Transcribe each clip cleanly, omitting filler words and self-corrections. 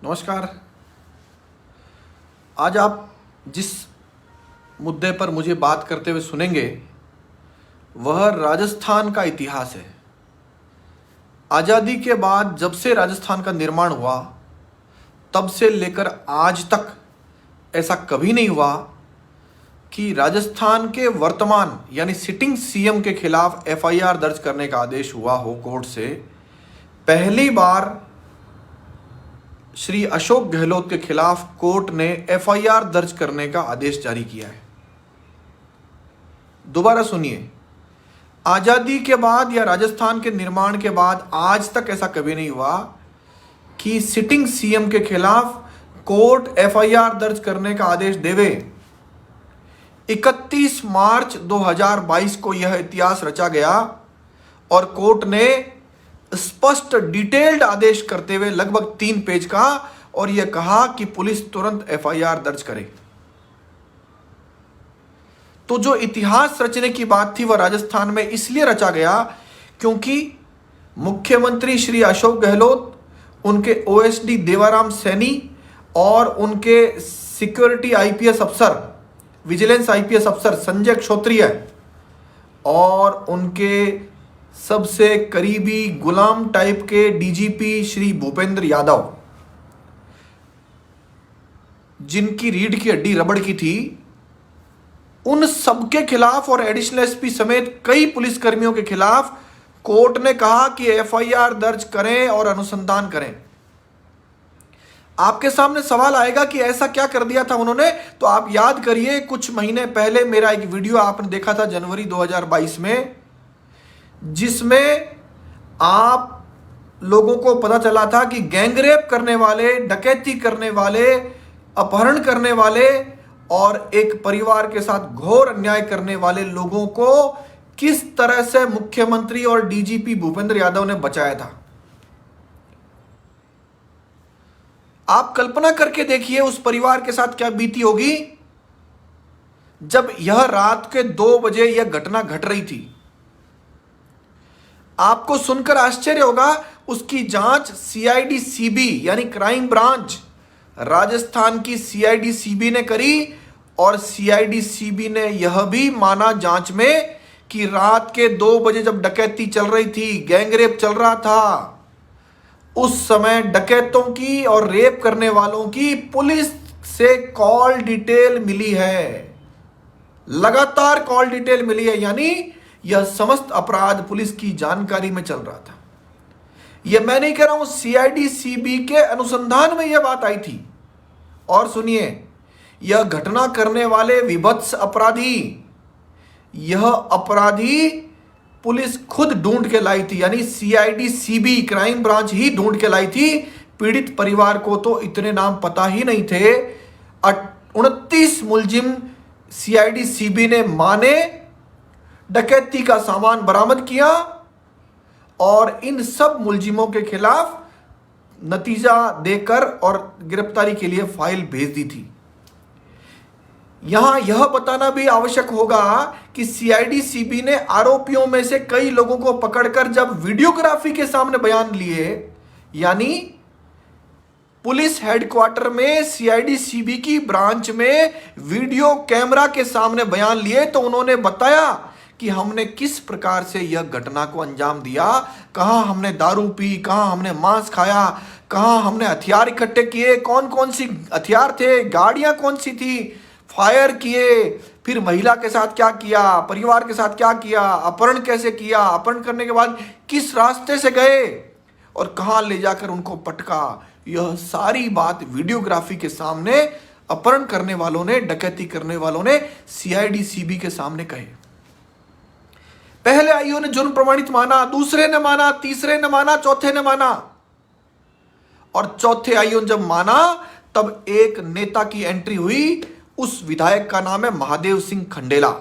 नमस्कार। आज आप जिस मुद्दे पर मुझे बात करते हुए सुनेंगे वह राजस्थान का इतिहास है। आज़ादी के बाद जब से राजस्थान का निर्माण हुआ तब से लेकर आज तक ऐसा कभी नहीं हुआ कि राजस्थान के वर्तमान यानी सिटिंग सीएम के खिलाफ एफआईआर दर्ज करने का आदेश हुआ हो कोर्ट से। पहली बार श्री अशोक गहलोत के खिलाफ कोर्ट ने एफआईआर दर्ज करने का आदेश जारी किया है। दोबारा सुनिए, आजादी के बाद या राजस्थान के निर्माण के बाद आज तक ऐसा कभी नहीं हुआ कि सिटिंग सीएम के खिलाफ कोर्ट एफआईआर दर्ज करने का आदेश देवे। 31 मार्च 2022 को यह इतिहास रचा गया और कोर्ट ने स्पष्ट डिटेल्ड आदेश करते हुए लगभग 3 पेज का और यह कहा कि पुलिस तुरंत एफआईआर दर्ज करे। तो जो इतिहास रचने की बात थी वह राजस्थान में इसलिए रचा गया क्योंकि मुख्यमंत्री श्री अशोक गहलोत, उनके ओएसडी देवाराम सैनी और उनके सिक्योरिटी आईपीएस अफसर, विजिलेंस आईपीएस अफसर संजय क्षोत्रिय और उनके सबसे करीबी गुलाम टाइप के डीजीपी श्री भूपेंद्र यादव, जिनकी रीढ़ की हड्डी रबड़ की थी, उन सबके खिलाफ और एडिशनल एसपी समेत कई पुलिसकर्मियों के खिलाफ कोर्ट ने कहा कि एफआईआर दर्ज करें और अनुसंधान करें। आपके सामने सवाल आएगा कि ऐसा क्या कर दिया था उन्होंने। तो आप याद करिए, कुछ महीने पहले मेरा एक वीडियो आपने देखा था जनवरी 2022 में, जिसमें आप लोगों को पता चला था कि गैंगरेप करने वाले, डकैती करने वाले, अपहरण करने वाले और एक परिवार के साथ घोर अन्याय करने वाले लोगों को किस तरह से मुख्यमंत्री और डीजीपी भूपेंद्र यादव ने बचाया था। आप कल्पना करके देखिए उस परिवार के साथ क्या बीती होगी जब यह रात के 2 बजे यह घटना घट रही थी। आपको सुनकर आश्चर्य होगा, उसकी जांच सीआईडी सीबी यानी क्राइम ब्रांच राजस्थान की सीआईडी सीबी ने करी और सीआईडी सीबी ने यह भी माना जांच में कि रात के 2 बजे जब डकैती चल रही थी, गैंगरेप चल रहा था, उस समय डकैतों की और रेप करने वालों की पुलिस से कॉल डिटेल मिली है, लगातार कॉल डिटेल मिली है। यानी यह समस्त अपराध पुलिस की जानकारी में चल रहा था। यह मैं नहीं कह रहा हूं, सीआईडी सीबी के अनुसंधान में यह बात आई थी। और सुनिए, यह घटना करने वाले विभत्स अपराधी, यह अपराधी पुलिस खुद ढूंढ के लाई थी, यानी सीआईडी सीबी क्राइम ब्रांच ही ढूंढ के लाई थी। पीड़ित परिवार को तो इतने नाम पता ही नहीं थे। 29 मुलजिम सीआईडी सीबी ने माने, डकैती का सामान बरामद किया और इन सब मुलजिमों के खिलाफ नतीजा देकर और गिरफ्तारी के लिए फाइल भेज दी थी। यहां यह बताना भी आवश्यक होगा कि सीआईडी सीबी ने आरोपियों में से कई लोगों को पकड़कर जब वीडियोग्राफी के सामने बयान लिए, यानी पुलिस हेडक्वार्टर में सीआईडी सीबी की ब्रांच में वीडियो कैमरा के सामने बयान लिए, तो उन्होंने बताया कि हमने किस प्रकार से यह घटना को अंजाम दिया, कहां हमने दारू पी, कहां हमने मांस खाया, कहां हमने हथियार इकट्ठे किए, कौन कौन सी हथियार थे, गाड़ियां कौन सी थी, फायर किए, फिर महिला के साथ क्या किया, परिवार के साथ क्या किया, अपहरण कैसे किया, अपहरण करने के बाद किस रास्ते से गए और कहां ले जाकर उनको पटका। यह सारी बात वीडियोग्राफी के सामने अपहरण करने वालों ने, डकैती करने वालों ने सीआईडी सीबी के सामने कहे। पहले आईओ ने जुर्म प्रमाणित माना, दूसरे ने माना, तीसरे ने माना, चौथे ने माना और चौथे आईओ ने जब माना तब एक नेता की एंट्री हुई। उस विधायक का नाम है महादेव सिंह खंडेला।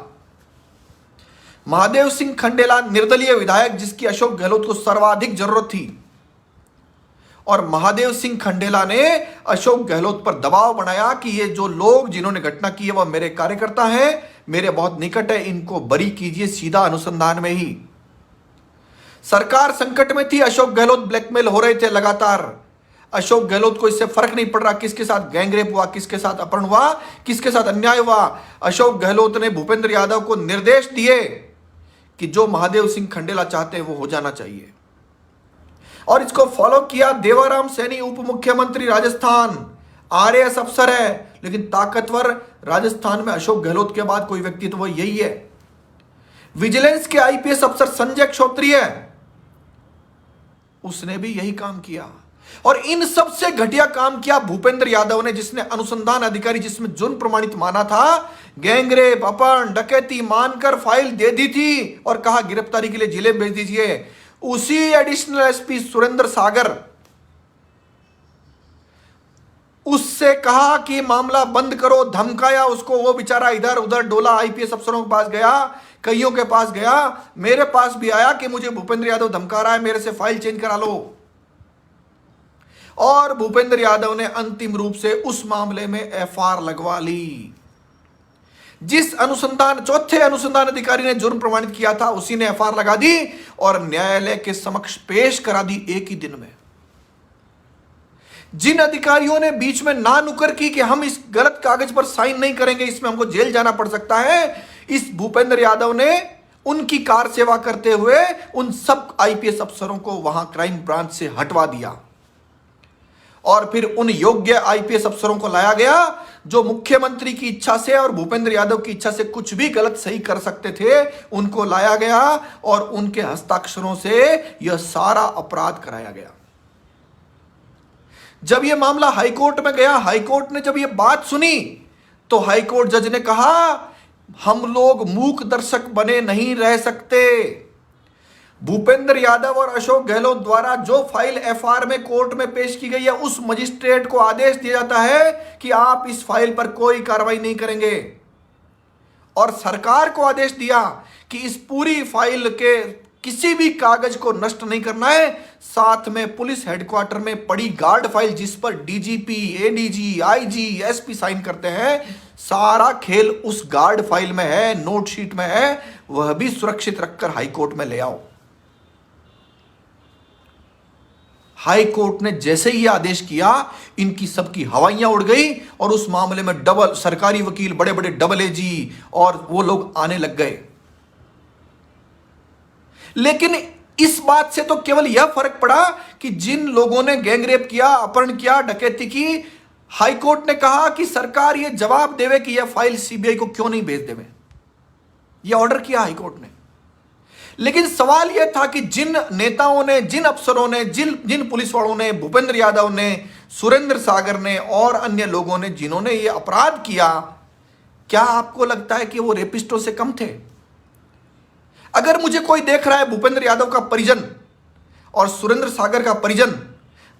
महादेव सिंह खंडेला निर्दलीय विधायक, जिसकी अशोक गहलोत को सर्वाधिक जरूरत थी। और महादेव सिंह खंडेला ने अशोक गहलोत पर दबाव बनाया कि ये जो लोग जिन्होंने घटना की है वह मेरे कार्यकर्ता हैं, मेरे बहुत निकट है, इनको बरी कीजिए सीधा अनुसंधान में ही। सरकार संकट में थी, अशोक गहलोत ब्लैकमेल हो रहे थे लगातार। अशोक गहलोत को इससे फर्क नहीं पड़ रहा किसके साथ गैंगरेप हुआ, किसके साथ अपहरण हुआ, किसके साथ अन्याय हुआ। अशोक गहलोत ने भूपेंद्र यादव को निर्देश दिए कि जो महादेव सिंह खंडेला चाहते हैं वो हो जाना चाहिए, और इसको फॉलो किया देवाराम सैनी, उप मुख्यमंत्री राजस्थान, आरएएस अफसर है, लेकिन ताकतवर राजस्थान में अशोक गहलोत के बाद कोई व्यक्ति तो वो यही है। विजिलेंस के आईपीएस अफसर संजय क्षोत्रिय, उसने भी यही काम किया। और इन सबसे घटिया काम किया भूपेंद्र यादव ने, जिसने अनुसंधान अधिकारी जिसमें जुर्म प्रमाणित माना था, गैंगरेप, अपहरण, डकैती मानकर फाइल दे दी थी और कहा गिरफ्तारी के लिए जिले भेज दीजिए। उसी एडिशनल एसपी सुरेंद्र सागर, उससे कहा कि मामला बंद करो, धमकाया उसको, वो बेचारा इधर उधर डोला, आईपीएस अफसरों के पास गया, कईयों के पास गया, मेरे पास भी आया कि मुझे भूपेंद्र यादव धमका रहा है, मेरे से फाइल चेंज करा लो। और भूपेंद्र यादव ने अंतिम रूप से उस मामले में एफआईआर लगवा ली। जिस चौथे अनुसंधान अधिकारी ने जुर्म प्रमाणित किया था, उसी ने एफआईआर लगा दी और न्यायालय के समक्ष पेश करा दी एक ही दिन में। जिन अधिकारियों ने बीच में ना नुकर की कि हम इस गलत कागज पर साइन नहीं करेंगे, इसमें हमको जेल जाना पड़ सकता है, इस भूपेंद्र यादव ने उनकी कार सेवा करते हुए उन सब आईपीएस अफसरों को वहां क्राइम ब्रांच से हटवा दिया। और फिर उन योग्य आईपीएस अफसरों को लाया गया जो मुख्यमंत्री की इच्छा से और भूपेंद्र यादव की इच्छा से कुछ भी गलत सही कर सकते थे, उनको लाया गया और उनके हस्ताक्षरों से यह सारा अपराध कराया गया। जब यह मामला हाईकोर्ट में गया, हाईकोर्ट ने जब यह बात सुनी तो हाईकोर्ट जज ने कहा हम लोग मूक दर्शक बने नहीं रह सकते। भूपेंद्र यादव और अशोक गहलोत द्वारा जो फाइल एफआईआर में कोर्ट में पेश की गई है, उस मजिस्ट्रेट को आदेश दिया जाता है कि आप इस फाइल पर कोई कार्रवाई नहीं करेंगे, और सरकार को आदेश दिया कि इस पूरी फाइल के किसी भी कागज को नष्ट नहीं करना है। साथ में पुलिस हेडक्वार्टर में पड़ी गार्ड फाइल जिस पर DGP, ADG, IG, SP sign करते हैं, सारा खेल उस गार्ड फाइल में है, नोट शीट में है, वह भी सुरक्षित रखकर हाईकोर्ट में ले आओ। हाईकोर्ट ने जैसे ही आदेश किया, इनकी सबकी हवाइयां उड़ गई और उस मामले में डबल सरकारी वकील, बड़े बड़े डबल एजी और वो लोग आने लग गए। लेकिन इस बात से तो केवल यह फर्क पड़ा कि जिन लोगों ने गैंगरेप किया, अपहरण किया, डकैती की, हाईकोर्ट ने कहा कि सरकार यह जवाब देवे कि यह फाइल सीबीआई को क्यों नहीं भेज देवे। यह ऑर्डर किया हाईकोर्ट ने। लेकिन सवाल यह था कि जिन नेताओं ने, जिन अफसरों ने, जिन पुलिस वालों ने, भूपेंद्र यादव ने, सुरेंद्र सागर ने और अन्य लोगों ने जिन्होंने यह अपराध किया, क्या आपको लगता है कि वो रेपिस्टों से कम थे? अगर मुझे कोई देख रहा है, भूपेंद्र यादव का परिजन और सुरेंद्र सागर का परिजन,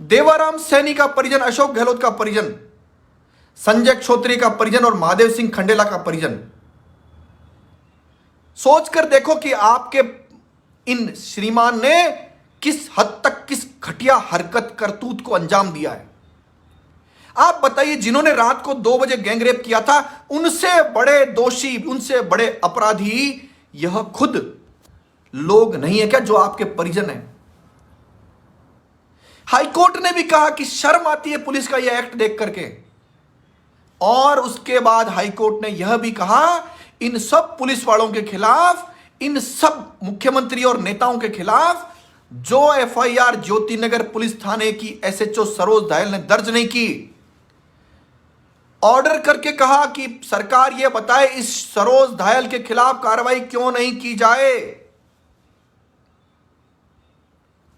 देवाराम सैनी का परिजन, अशोक गहलोत का परिजन, संजय क्षोत्रिय का परिजन और महादेव सिंह खंडेला का परिजन, सोचकर देखो कि आपके इन श्रीमान ने किस हद तक, किस घटिया हरकत, करतूत को अंजाम दिया है। आप बताइए, जिन्होंने रात को 2 बजे गैंगरेप किया था, उनसे बड़े दोषी, उनसे बड़े अपराधी यह खुद लोग नहीं है क्या जो आपके परिजन हैं? हाईकोर्ट ने भी कहा कि शर्म आती है पुलिस का यह एक्ट देख करके, और उसके बाद हाईकोर्ट ने यह भी कहा इन सब पुलिस वालों के खिलाफ, इन सब मुख्यमंत्री और नेताओं के खिलाफ जो एफआईआर ज्योतिनगर पुलिस थाने की एसएचओ सरोज धायल ने दर्ज नहीं की, ऑर्डर करके कहा कि सरकार यह बताए इस सरोज धायल के खिलाफ कार्रवाई क्यों नहीं की जाए।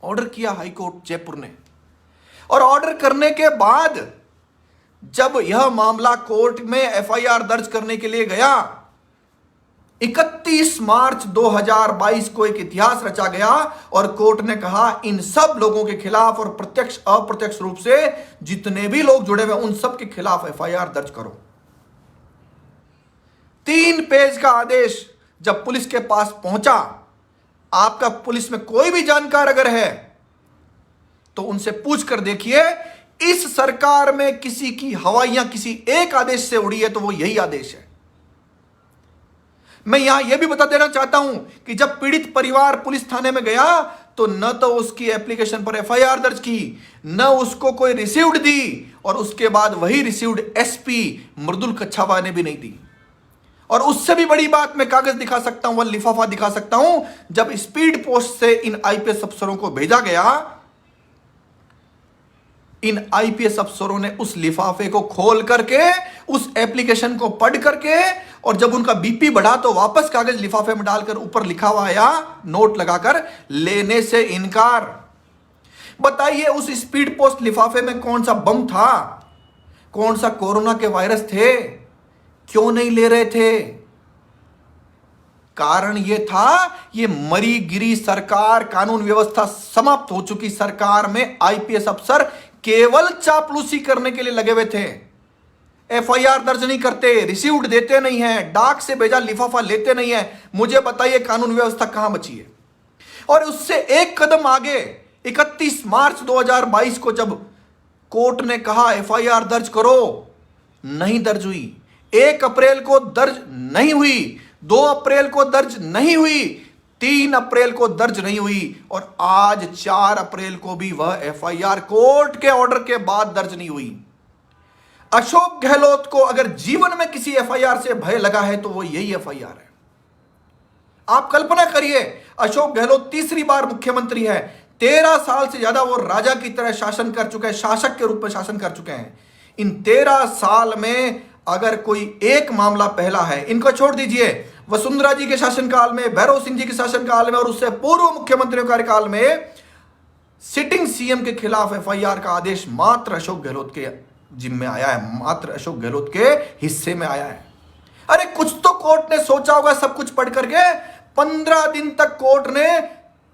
ऑर्डर किया हाईकोर्ट जयपुर ने, और ऑर्डर करने के बाद जब यह मामला कोर्ट में एफआईआर दर्ज करने के लिए गया, 31 मार्च 2022 को एक इतिहास रचा गया और कोर्ट ने कहा इन सब लोगों के खिलाफ और प्रत्यक्ष अप्रत्यक्ष रूप से जितने भी लोग जुड़े हुए उन सब के खिलाफ एफआईआर दर्ज करो। 3 पेज का आदेश जब पुलिस के पास पहुंचा, आपका पुलिस में कोई भी जानकार अगर है तो उनसे पूछ कर देखिए, इस सरकार में किसी की हवाइयां किसी एक आदेश से उड़ी है तो वो यही आदेश है। मैं यहां यह भी बता देना चाहता हूं कि जब पीड़ित परिवार पुलिस थाने में गया तो न तो उसकी एप्लीकेशन पर एफआईआर दर्ज की, न उसको कोई रिसीव्ड दी, और उसके बाद वही रिसीव्ड एसपी मृदुल कच्छावा ने भी नहीं दी। और उससे भी बड़ी बात, मैं कागज दिखा सकता हूं, वह लिफाफा दिखा सकता हूं, जब स्पीड पोस्ट से इन आईपीएस अफसरों को भेजा गया, इन आईपीएस अफसरों ने उस लिफाफे को खोल करके, उस एप्लीकेशन को पढ़ करके, और जब उनका बीपी बढ़ा तो वापस कागज लिफाफे में डालकर ऊपर लिखा हुआ आया, नोट लगाकर, लेने से इनकार। बताइए उस स्पीड पोस्ट लिफाफे में कौन सा बम था, कौन सा कोरोना के वायरस थे, क्यों नहीं ले रहे थे? कारण यह था, ये मरी गिरी सरकार, कानून व्यवस्था समाप्त हो चुकी सरकार में आईपीएस अफसर केवल चापलूसी करने के लिए लगे हुए थे। एफआईआर दर्ज नहीं करते, रिसीव्ड देते नहीं है, डाक से भेजा लिफाफा लेते नहीं है। मुझे बताइए कानून व्यवस्था कहां बची है? और उससे एक कदम आगे 31 मार्च 2022 को जब कोर्ट ने कहा एफआईआर दर्ज करो, नहीं दर्ज हुई। 1 अप्रैल को दर्ज नहीं हुई, 2 अप्रैल को दर्ज नहीं हुई, 3 अप्रैल को दर्ज नहीं हुई, और आज 4 अप्रैल को भी वह एफआईआर कोर्ट के ऑर्डर के बाद दर्ज नहीं हुई। अशोक गहलोत को अगर जीवन में किसी एफआईआर से भय लगा है तो वो यही एफआईआर है। आप कल्पना करिए, अशोक गहलोत तीसरी बार मुख्यमंत्री है, 13 साल से ज्यादा वो राजा की तरह शासन कर चुके हैं, शासक के रूप में शासन कर चुके हैं। इन 13 साल में अगर कोई एक मामला पहला है, इनको छोड़ दीजिए, वसुंधरा जी के शासनकाल में, भैरव सिंह जी के शासनकाल में, और उससे पूर्व मुख्यमंत्रियों के कार्यकाल में सिटिंग सीएम के खिलाफ एफआईआर का आदेश मात्र अशोक गहलोत के जिम्मे आया है, मात्र अशोक गहलोत के हिस्से में आया है। अरे कुछ तो कोर्ट ने सोचा होगा, सब कुछ पढ़ करके 15 दिन तक कोर्ट ने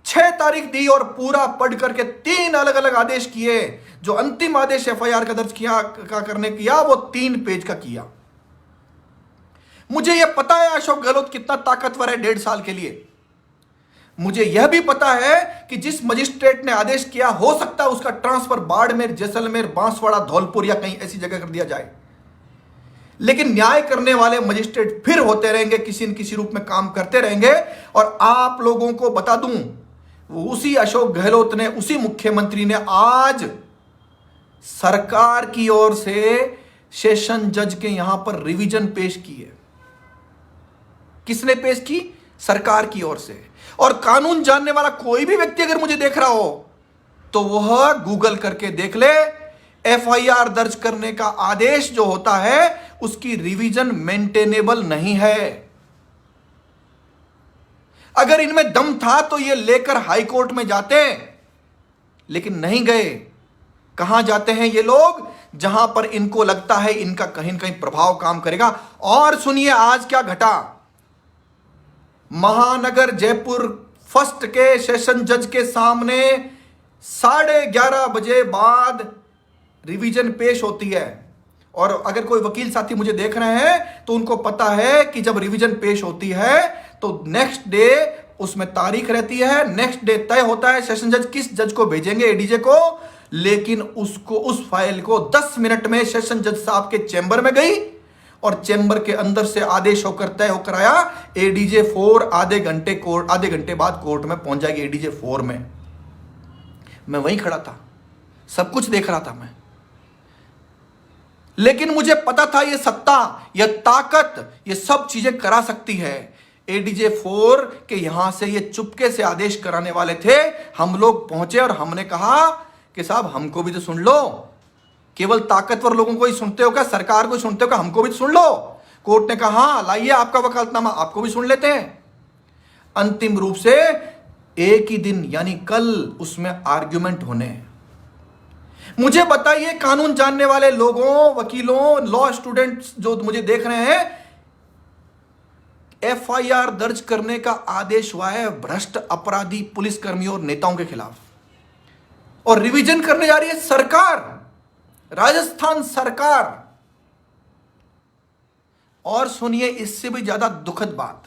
6 तारीख दी और पूरा पढ़ करके 3 अलग अलग आदेश किए। जो अंतिम आदेश एफआईआर का दर्ज किया वो 3 पेज का किया। मुझे यह पता है अशोक गहलोत कितना ताकतवर है 1.5 साल के लिए। मुझे यह भी पता है कि जिस मजिस्ट्रेट ने आदेश किया, हो सकता है उसका ट्रांसफर बाड़मेर, जैसलमेर, बांसवाड़ा, धौलपुर या कहीं ऐसी जगह कर दिया जाए, लेकिन न्याय करने वाले मजिस्ट्रेट फिर होते रहेंगे, किसी न किसी रूप में काम करते रहेंगे। और आप लोगों को बता दूं, उसी अशोक गहलोत ने, उसी मुख्यमंत्री ने आज सरकार की ओर से सेशन जज के यहां पर रिवीजन पेश की है। किसने पेश की? सरकार की ओर से। और कानून जानने वाला कोई भी व्यक्ति अगर मुझे देख रहा हो तो वह गूगल करके देख ले, एफआईआर दर्ज करने का आदेश जो होता है उसकी रिवीजन मेंटेनेबल नहीं है। अगर इनमें दम था तो ये लेकर हाई कोर्ट में जाते, लेकिन नहीं गए। कहां जाते हैं ये लोग? जहां पर इनको लगता है इनका कहीं कहीं प्रभाव काम करेगा। और सुनिए आज क्या घटा। महानगर जयपुर फर्स्ट के सेशन जज के सामने 11:30 बजे बाद रिवीजन पेश होती है। और अगर कोई वकील साथी मुझे देख रहे हैं तो उनको पता है कि जब रिवीजन पेश होती है तो नेक्स्ट डे उसमें तारीख रहती है, नेक्स्ट डे तय होता है सेशन जज किस जज को भेजेंगे, एडीजे को। लेकिन उसको, उस फाइल को 10 मिनट में सेशन जज साहब के चैम्बर में गई और चैम्बर के अंदर से आदेश होकर तय होकर आया। एडीजे 4 आधे घंटे बाद कोर्ट में पहुंच जाएगी। एडीजे 4 में मैं वहीं खड़ा था, सब कुछ देख रहा था मैं। लेकिन मुझे पता था ये सत्ता, ये ताकत, ये सब चीजें करा सकती है। एडीजे 4 के यहां से ये चुपके से आदेश कराने वाले थे। हम लोग पहुंचे और हमने कहा कि साहब हमको भी तो सुन लो। केवल ताकतवर लोगों को ही सुनते हो क्या? सरकार को सुनते हो क्या? हमको भी तो सुन लो। कोर्ट ने कहा हाँ लाइए आपका वकालतनामा, आपको भी सुन लेते हैं। अंतिम रूप से एक ही दिन यानी कल उसमें आर्ग्यूमेंट होने हैं। मुझे बताइए कानून जानने वाले लोगों, वकीलों, लॉ स्टूडेंट्स जो मुझे देख रहे हैं, एफआईआर दर्ज करने का आदेश हुआ है भ्रष्ट अपराधी पुलिसकर्मियों और नेताओं के खिलाफ, और रिवीजन करने जा रही है सरकार, राजस्थान सरकार। और सुनिए इससे भी ज्यादा दुखद बात,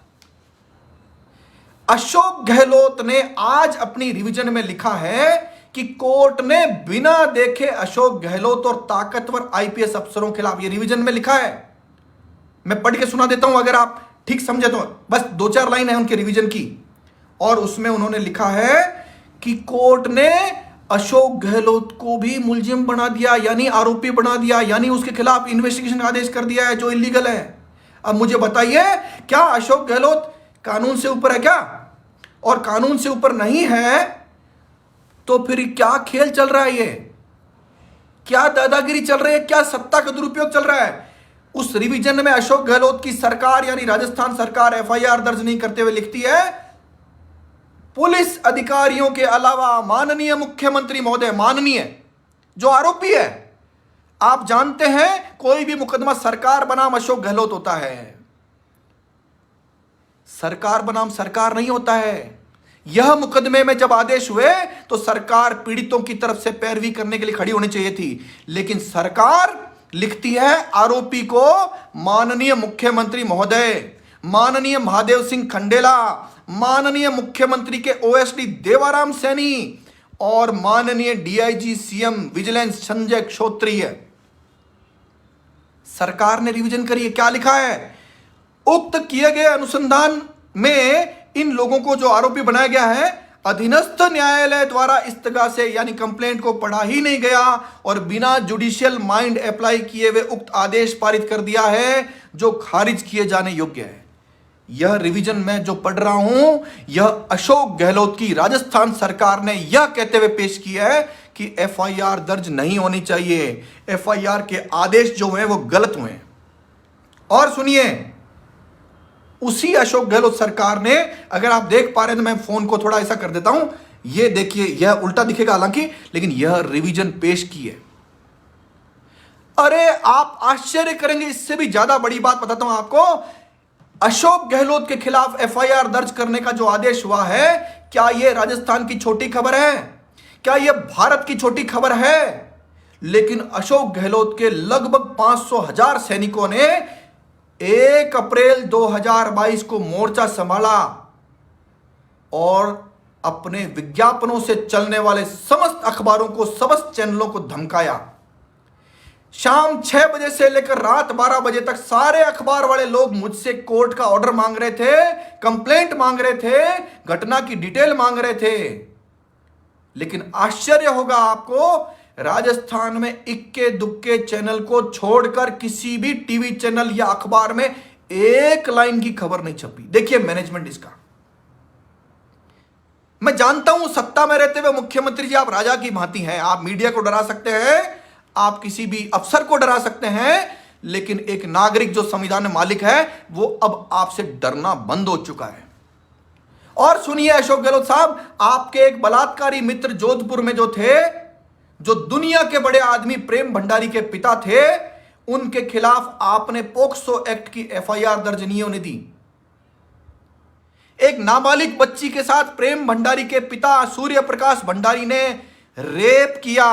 अशोक गहलोत ने आज अपनी रिवीजन में लिखा है कि कोर्ट ने बिना देखे अशोक गहलोत और ताकतवर आईपीएस अफसरों के खिलाफ, ये रिवीजन में लिखा है। मैं पढ़ के सुना देता हूं अगर आप ठीक समझे तो, बस 2-4 लाइन है उनके रिवीजन की। और उसमें उन्होंने लिखा है कि कोर्ट ने अशोक गहलोत को भी मुलजिम बना दिया, यानी आरोपी बना दिया, यानी उसके खिलाफ इन्वेस्टिगेशन का आदेश कर दिया है जो इलीगल है। अब मुझे बताइए, क्या अशोक गहलोत कानून से ऊपर है क्या? और कानून से ऊपर नहीं है तो फिर क्या खेल चल रहा है? ये क्या दादागिरी चल रही है? क्या सत्ता का दुरुपयोग चल रहा है? उस रिवीजन में अशोक गहलोत की सरकार यानी राजस्थान सरकार एफआईआर दर्ज नहीं करते हुए लिखती है, पुलिस अधिकारियों के अलावा माननीय मुख्यमंत्री महोदय, माननीय जो आरोपी है, आप जानते हैं कोई भी मुकदमा सरकार बनाम अशोक गहलोत होता है, सरकार बनाम सरकार नहीं होता है। यह मुकदमे में जब आदेश हुए तो सरकार पीड़ितों की तरफ से पैरवी करने के लिए खड़ी होनी चाहिए थी, लेकिन सरकार लिखती है आरोपी को माननीय मुख्यमंत्री महोदय, माननीय महादेव सिंह खंडेला, माननीय मुख्यमंत्री के ओएसडी देवाराम सैनी और माननीय डीआईजी सीएम विजिलेंस संजय क्षोत्रिय। सरकार ने रिवीजन करी है, क्या लिखा है? उक्त किए गए अनुसंधान में इन लोगों को जो आरोपी बनाया गया है, अधीनस्थ न्यायालय द्वारा इस्तगा से यानी कंप्लेंट को पढ़ा ही नहीं गया और बिना जुडिशियल माइंड अप्लाई किए हुए उक्त आदेश पारित कर दिया है जो खारिज किए जाने योग्य है। यह रिवीजन में जो पढ़ रहा हूं, यह अशोक गहलोत की राजस्थान सरकार ने यह कहते हुए पेश किया है कि एफआईआर दर्ज नहीं होनी चाहिए, एफआईआर के आदेश जो हैं वो गलत हुए। और सुनिए, उसी अशोक गहलोत सरकार ने, अगर आप देख पा रहे हैं तो मैं फोन को थोड़ा ऐसा कर देता हूं, यह देखिए, यह उल्टा दिखेगा हालांकि, लेकिन यह रिवीजन पेश की है। अरे आप आश्चर्य करेंगे, इससे भी ज्यादा बड़ी बात बताता हूं आपको। अशोक गहलोत के खिलाफ एफआईआर दर्ज करने का जो आदेश हुआ है, क्या यह राजस्थान की छोटी खबर है? क्या यह भारत की छोटी खबर है? लेकिन अशोक गहलोत के लगभग 500,000 सैनिकों ने 1 अप्रैल 2022 को मोर्चा संभाला और अपने विज्ञापनों से चलने वाले समस्त अखबारों को, समस्त चैनलों को धमकाया। शाम 6 बजे से लेकर रात 12 बजे तक सारे अखबार वाले लोग मुझसे कोर्ट का ऑर्डर मांग रहे थे, कंप्लेंट मांग रहे थे, घटना की डिटेल मांग रहे थे। लेकिन आश्चर्य होगा आपको, राजस्थान में इक्के दुक्के चैनल को छोड़कर किसी भी टीवी चैनल या अखबार में एक लाइन की खबर नहीं छपी। देखिए मैनेजमेंट इसका। मैं जानता हूं सत्ता में रहते हुए मुख्यमंत्री जी आप राजा की भांति हैं, आप मीडिया को डरा सकते हैं, आप किसी भी अफसर को डरा सकते हैं, लेकिन एक नागरिक जो संविधान में मालिक है वो अब आपसे डरना बंद हो चुका है। और सुनिए अशोक गहलोत साहब, आपके एक बलात्कारी मित्र जोधपुर में जो थे, जो दुनिया के बड़े आदमी प्रेम भंडारी के पिता थे, उनके खिलाफ आपने पोक्सो एक्ट की एफआईआर दर्ज नहीं होने दी। एक नाबालिग बच्ची के साथ प्रेम भंडारी के पिता सूर्य प्रकाश भंडारी ने रेप किया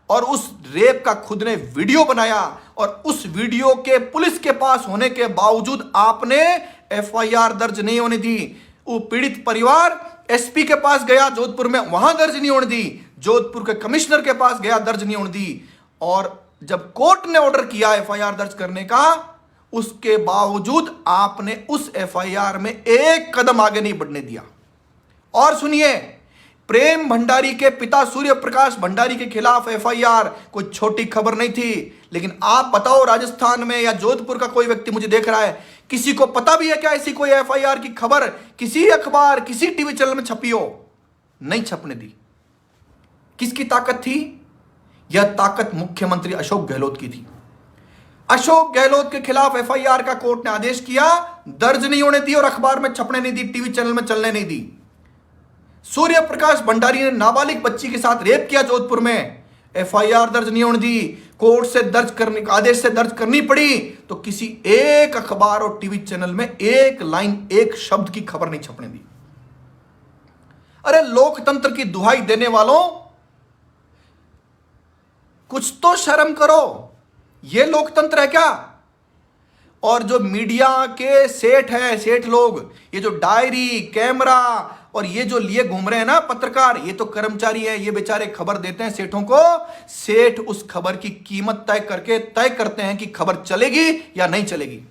और उस रेप का खुद ने वीडियो बनाया और उस वीडियो के पुलिस के पास होने के बावजूद आपने एफआईआर दर्ज नहीं होने दी। वो पीड़ित परिवार एसपी के पास गया जोधपुर में, वहां दर्ज नहीं होने दी, जोधपुर के कमिश्नर के पास गया, दर्ज नहीं होने दी, और जब कोर्ट ने ऑर्डर किया एफआईआर दर्ज करने का, उसके बावजूद आपने उस एफआईआर में एक कदम आगे नहीं बढ़ने दिया। और सुनिए, प्रेम भंडारी के पिता सूर्य प्रकाश भंडारी के खिलाफ एफआईआर कोई छोटी खबर नहीं थी, लेकिन आप बताओ राजस्थान में या जोधपुर का कोई व्यक्ति मुझे देख रहा है, किसी को पता भी है क्या ऐसी कोई एफआईआर की खबर किसी अखबार, किसी टीवी चैनल में छपी हो? नहीं छपने दी। किसकी ताकत थी? यह ताकत मुख्यमंत्री अशोक गहलोत की थी। अशोक गहलोत के खिलाफ एफआईआर का कोर्ट ने आदेश किया, दर्ज नहीं होने दी और अखबार में छपने नहीं दी, टीवी चैनल में चलने नहीं दी। सूर्य प्रकाश भंडारी ने नाबालिग बच्ची के साथ रेप किया जोधपुर में, एफआईआर दर्ज नहीं होने दी, कोर्ट से दर्ज करने आदेश से दर्ज करनी पड़ी, तो किसी एक अखबार और टीवी चैनल में एक लाइन, एक शब्द की खबर नहीं छपने दी। अरे लोकतंत्र की दुहाई देने वालों, कुछ तो शर्म करो। यह लोकतंत्र है क्या? और जो मीडिया के सेठ हैं, सेठ लोग, ये जो डायरी, कैमरा और ये जो लिए घूम रहे हैं ना पत्रकार, ये तो कर्मचारी हैं, ये बेचारे खबर देते हैं सेठों को। सेठ उस खबर की कीमत तय करते हैं कि खबर चलेगी या नहीं चलेगी।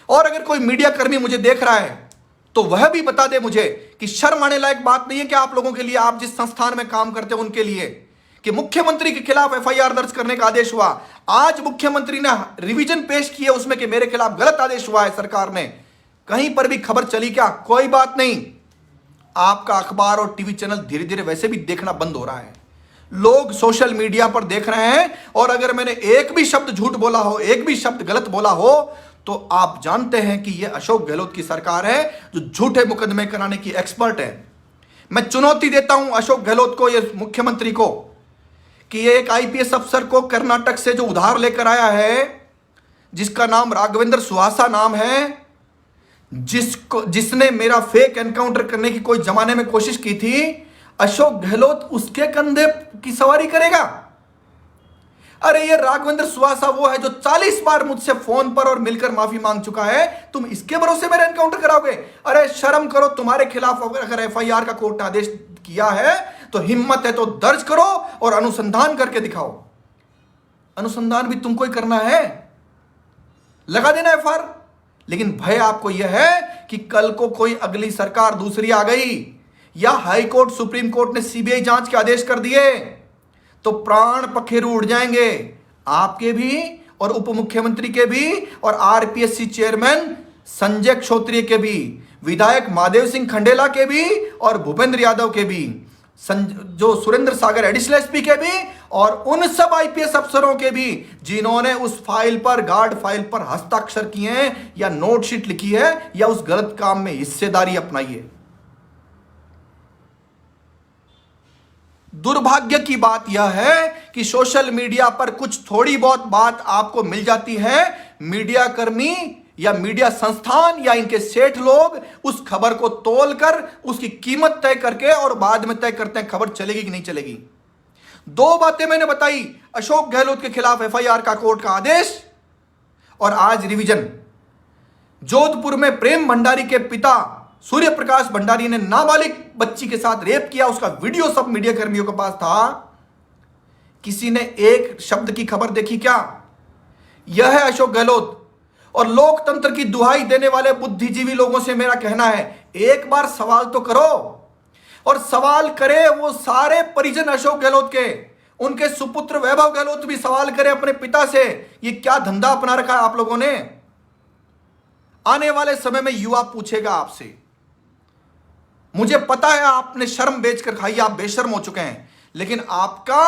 और अगर कोई मीडिया कर्मी मुझे देख रहा है तो वह भी बता दे मुझे कि शर्म आने लायक बात नहीं है कि आप लोगों के लिए, आप जिस संस्थान में काम करते हैं उनके लिए, कि मुख्यमंत्री के खिलाफ एफआईआर दर्ज करने का आदेश हुआ। आज मुख्यमंत्री ने रिवीजन पेश की है उसमें कि मेरे खिलाफ गलत आदेश हुआ है सरकार ने, कहीं पर भी खबर चली क्या? कोई बात नहीं। आपका अखबार और टीवी चैनल धीरे धीरे वैसे भी देखना बंद हो रहा है, लोग सोशल मीडिया पर देख रहे हैं, और अगर मैंने एक भी शब्द झूठ बोला हो, एक भी शब्द गलत बोला हो, तो आप जानते हैं कि यह अशोक गहलोत की सरकार है जो झूठे मुकदमे कराने की एक्सपर्ट है। मैं चुनौती देता हूं अशोक गहलोत को, यह मुख्यमंत्री को, कि ये एक आईपीएस अफसर को कर्नाटक से जो उधार लेकर आया है, जिसका नाम राघवेंद्र सुहासा नाम है, जिसने मेरा फेक एनकाउंटर करने की कोई जमाने में कोशिश की थी, अशोक गहलोत उसके कंधे की सवारी करेगा? अरे ये राघवेंद्र सुहासा वो है जो 40 बार मुझसे फोन पर और मिलकर माफी मांग चुका है, तुम इसके भरोसे मेरा एनकाउंटर कराओगे? अरे शर्म करो। तुम्हारे खिलाफ अगर एफआईआर का कोर्ट ने आदेश किया है तो हिम्मत है तो दर्ज करो और अनुसंधान करके दिखाओ। अनुसंधान भी तुमको ही करना है, लगा देना एफआईआर। लेकिन भय आपको यह है कि कल को कोई अगली सरकार दूसरी आ गई, या हाई कोर्ट सुप्रीम कोर्ट ने सीबीआई जांच के आदेश कर दिए, तो प्राण पखेरु उड़ जाएंगे आपके भी और उप मुख्यमंत्री के भी और आरपीएससी चेयरमैन संजय क्षोत्रिय के भी, विधायक महादेव सिंह खंडेला के भी और भूपेंद्र यादव के भी, जो सुरेंद्र सागर एडिशनल एसपी के भी, और उन सब आईपीएस अफसरों के भी जिन्होंने उस फाइल पर, गार्ड फाइल पर हस्ताक्षर किए हैं या नोटशीट लिखी है या उस गलत काम में हिस्सेदारी अपनाई है। दुर्भाग्य की बात यह है कि सोशल मीडिया पर कुछ थोड़ी बहुत बात आपको मिल जाती है, मीडिया कर्मी या मीडिया संस्थान या इनके सेठ लोग उस खबर को तोलकर उसकी कीमत तय करके और बाद में तय करते हैं खबर चलेगी कि नहीं चलेगी। दो बातें मैंने बताई, अशोक गहलोत के खिलाफ एफआईआर का कोर्ट का आदेश और आज रिवीजन। जोधपुर में प्रेम भंडारी के पिता सूर्य प्रकाश भंडारी ने नाबालिग बच्ची के साथ रेप किया, उसका वीडियो सब मीडिया कर्मियों के पास था। किसी ने एक शब्द की खबर देखी क्या? यह है अशोक गहलोत। और लोकतंत्र की दुहाई देने वाले बुद्धिजीवी लोगों से मेरा कहना है, एक बार सवाल तो करो, और सवाल करे वो सारे परिजन अशोक गहलोत के, उनके सुपुत्र वैभव गहलोत भी सवाल करे अपने पिता से, ये क्या धंधा अपना रखा है आप लोगों ने? आने वाले समय में युवा पूछेगा आपसे। मुझे पता है आपने शर्म बेचकर खाई, आप बेशर्म हो चुके हैं, लेकिन आपका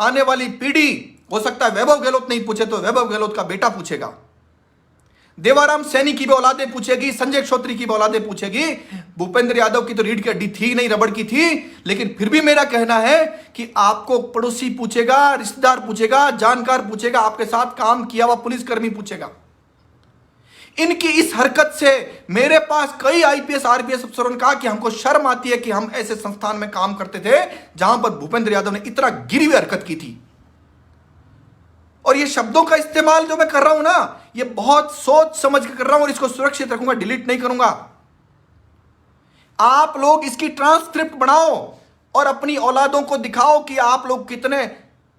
आने वाली पीढ़ी, हो सकता है वैभव गहलोत नहीं पूछे तो वैभव गहलोत का बेटा पूछेगा, देवाराम सैनी की भी औलादें पूछेगी, संजय क्षोत्री की भी औलादें पूछेगी। भूपेंद्र यादव की तो रीढ़ की हड्डी थी नहीं, रबड़ की थी, लेकिन फिर भी मेरा कहना है कि आपको पड़ोसी पूछेगा, रिश्तेदार पूछेगा, जानकार पूछेगा, आपके साथ काम किया हुआ पुलिसकर्मी पूछेगा। इनकी इस हरकत से मेरे पास कई आईपीएस आरपीएस अफसरों ने कहा कि हमको शर्म आती है कि हम ऐसे संस्थान में काम करते थे जहां पर भूपेंद्र यादव ने इतना गिरी हुई हरकत की थी। और ये शब्दों का इस्तेमाल जो मैं कर रहा हूं ना, ये बहुत सोच समझ के कर रहा हूं और इसको सुरक्षित रखूंगा, डिलीट नहीं करूंगा। आप लोग इसकी ट्रांसक्रिप्ट बनाओ और अपनी औलादों को दिखाओ कि आप लोग कितने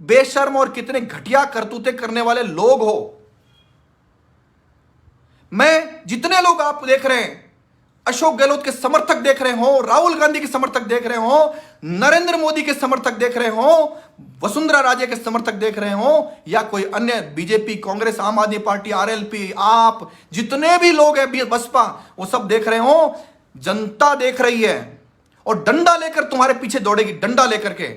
बेशर्म और कितने घटिया करतूतें करने वाले लोग हो। मैं जितने लोग आप देख रहे हैं, अशोक गहलोत के समर्थक देख रहे हो, राहुल गांधी के समर्थक देख रहे हो, नरेंद्र मोदी के समर्थक देख रहे हो, वसुंधरा राजे के समर्थक देख रहे हो, या कोई अन्य बीजेपी, कांग्रेस, आम आदमी पार्टी, आरएलपी, आप जितने भी लोग हैं बसपा, वो सब देख रहे हो, जनता देख रही है और डंडा लेकर तुम्हारे पीछे दौड़ेगी, डंडा लेकर के।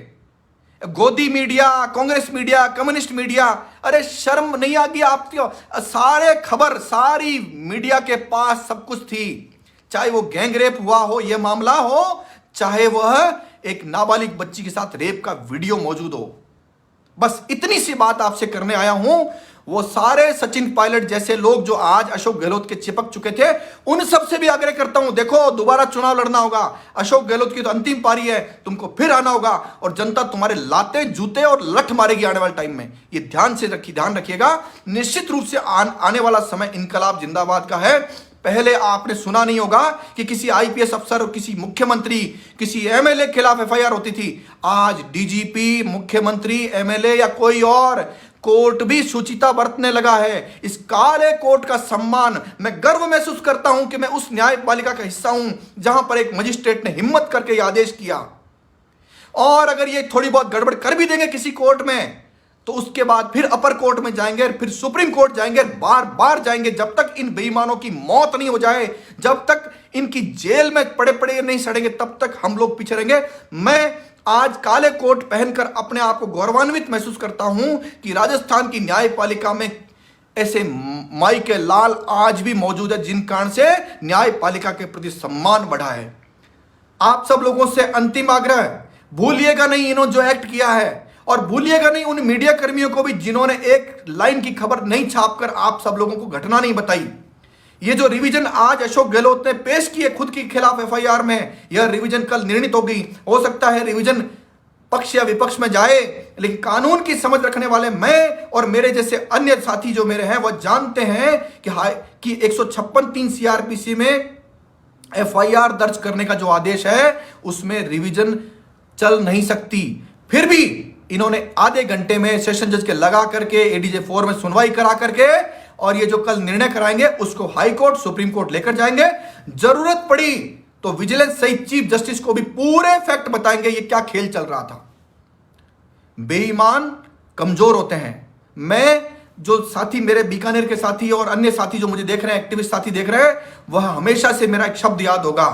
गोदी media, Congress media, communist media, अरे शर्म नहीं आ गई आपको? सारे खबर सारी मीडिया के पास सब कुछ थी, चाहे वो गैंग रेप हुआ हो ये मामला हो, चाहे वह एक नाबालिग बच्ची के साथ रेप का वीडियो मौजूद हो। बस इतनी सी बात आपसे करने आया हूं। वो सारे सचिन पायलट जैसे लोग जो आज अशोक गहलोत के चिपक चुके थे, उन सब से भी आग्रह करता हूं, देखो दोबारा चुनाव लड़ना होगा, अशोक गहलोत की तो अंतिम पारी है, तुमको फिर आना होगा और जनता तुम्हारे लाते जूते और लठ मारेगी आने वाले टाइम में। ये ध्यान रखिएगा। निश्चित रूप से आने वाला समय इनकलाब जिंदाबाद का है। पहले आपने सुना नहीं होगा कि किसी आईपीएस अफसर और किसी मुख्यमंत्री, किसी एमएलए के खिलाफ एफआईआर होती थी। आज डीजीपी, मुख्यमंत्री, एमएलए या कोई और कोर्ट भी शुचिता बरतने लगा है। इस काले कोर्ट का सम्मान, मैं गर्व महसूस करता हूं कि मैं उस न्यायपालिका का हिस्सा हूं जहां पर एक मजिस्ट्रेट ने हिम्मत करके यह आदेश किया। और अगर ये थोड़ी बहुत गड़बड़ कर भी देंगे किसी कोर्ट में, तो उसके बाद फिर अपर कोर्ट में जाएंगे, फिर सुप्रीम कोर्ट जाएंगे, बार बार जाएंगे, जब तक इन बेईमानों की मौत नहीं हो जाए, जब तक इनकी जेल में पड़े पड़े नहीं सड़ेंगे, तब तक हम लोग पीछे रहेंगे। मैं आज काले कोट पहनकर अपने आप को गौरवान्वित महसूस करता हूं कि राजस्थान की न्यायपालिका में ऐसे माई के लाल आज भी मौजूद है, जिन कारण से न्यायपालिका के प्रति सम्मान बढ़ा है। आप सब लोगों से अंतिम आग्रह, भूलिएगा नहीं इन्होंने जो एक्ट किया है, और भूलिएगा नहीं उन मीडिया कर्मियों को भी जिन्होंने एक लाइन की खबर नहीं छापकर आप सब लोगों को घटना नहीं बताई। ये जो रिवीजन आज अशोक गहलोत ने पेश की है खुद के खिलाफ एफआईआर में, यह रिवीजन कल निर्णित होगी। हो सकता है रिवीजन पक्ष या विपक्ष में जाए, लेकिन कानून की समझ रखने वाले मैं और मेरे जैसे अन्य साथी जो मेरे हैं, वह जानते हैं कि 156(3) सीआरपीसी में एफआईआर दर्ज करने का जो आदेश है उसमें रिवीजन चल नहीं सकती। फिर भी इन्होंने आधे घंटे में सेशन जज के लगा करके एडीजे 4 में सुनवाई करा करके, और ये जो कल निर्णय कराएंगे उसको हाई कोर्ट सुप्रीम कोर्ट लेकर जाएंगे। जरूरत पड़ी तो विजिलेंस सहित चीफ जस्टिस को भी पूरे फैक्ट बताएंगे ये क्या खेल चल रहा था। बेईमान कमजोर होते हैं। मैं जो साथी मेरे बीकानेर के साथी और अन्य साथी जो मुझे देख रहे हैं, एक्टिविस्ट साथी देख रहे हैं, वह हमेशा से मेरा एक शब्द याद होगा,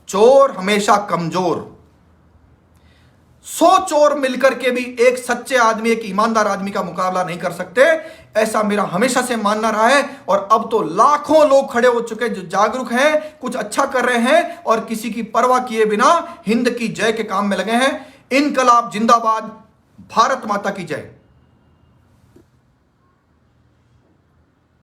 चोर हमेशा कमजोर। 100 चोर मिलकर के भी एक सच्चे आदमी, एक ईमानदार आदमी का मुकाबला नहीं कर सकते, ऐसा मेरा हमेशा से मानना रहा है। और अब तो लाखों लोग खड़े हो चुके हैं जो जागरूक हैं, कुछ अच्छा कर रहे हैं और किसी की परवाह किए बिना हिंद की जय के काम में लगे हैं। इनकलाब जिंदाबाद, भारत माता की जय।